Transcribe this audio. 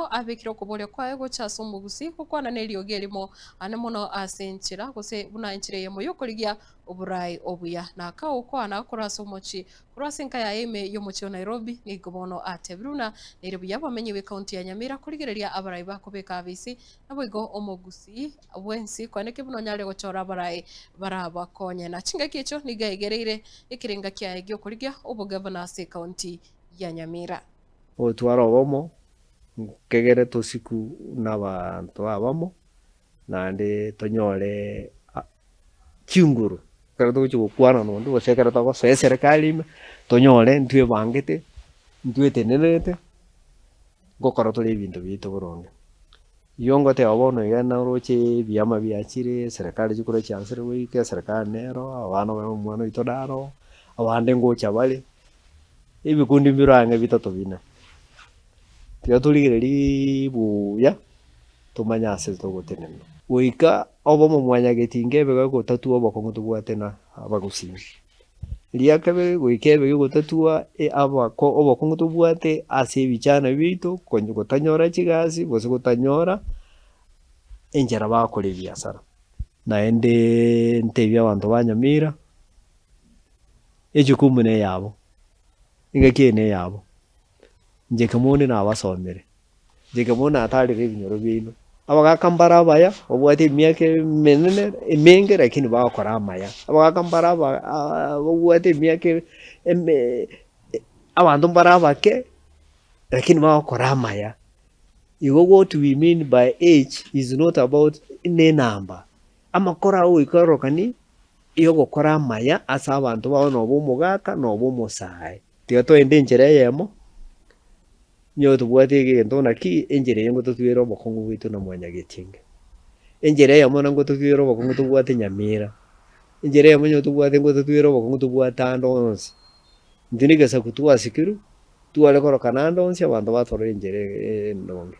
mono abikire okuboria kwae gochasa omogusi gokwana na eriogi erimo ane mono ase enchera gose buna enchera eyemo yokorigia oborai obuya na aka okwana akorasa omochi korase enka yaye ime y'omochi o Nairobi nigo bono atebiruna nere buya bamenyi b'ekaunti ya Nyamira korigereria abarai bakobeka abisi nabo igo omogusi bwensi kwaneke buno nyare gochora abarai barabakonye na chingaki echo niga egereire ekirenga kiaye giokorigia obogavana ase ekaunti ya Nyamira otwara obomo nkegere tosiku n'abantu abamo naende tonyore chinguru kero togochi gokwana nonde gose ekero togosoa eserikali ime tonyore ntwebangete ntwetenerete ngokora tore ebinto biaito boronge. Igo ngoteba bono iga noroche ebiama biachire eserikali chikore chiansire goika eserikali nero abana ba omwana oito naro abande ngocha bare ebikundi mbiro ang'e bitato bina tiga torigereria buya tomanye ase togotenena goika obomo mwanyageti ngebe gotatua obokong'u tobwate na abagusii ria kabere goika ebe gotatua obokong'u tobwate ase ebichana biaito gotanyora chigasi gose gotanyora enchera bakora ebiasara naende ntebia abanto ba Nyamira ejukumu neyabo engaki eye neyabo inche kemondi nabasomire inche kemondi natarire ebinyoro biaino abagaka mbare abaya babwate emiaka emenene emenge lakini bagokora amaya abagaka mbare babwate emiaka abanto mbare abake lakini bagokora amaya. Igo what we mean by age is not about number amakora agoika orokani ogokora amaya ase abanto bao nobo omogaka nobo omosae tiga toende enchera eyemo nigo tobwate egento naki enchera eye ngototwera obokong'u bwaito na mwanyageti enge enchera eyemo na ngototwera obokong'u tobwate Nyamira enchera eyemo nigo tobwate ngototwera obokong'u tobwate ande onsi intwe na egesaku twasikerwu tware koroka ande onsi abanto batorora enchera endonge.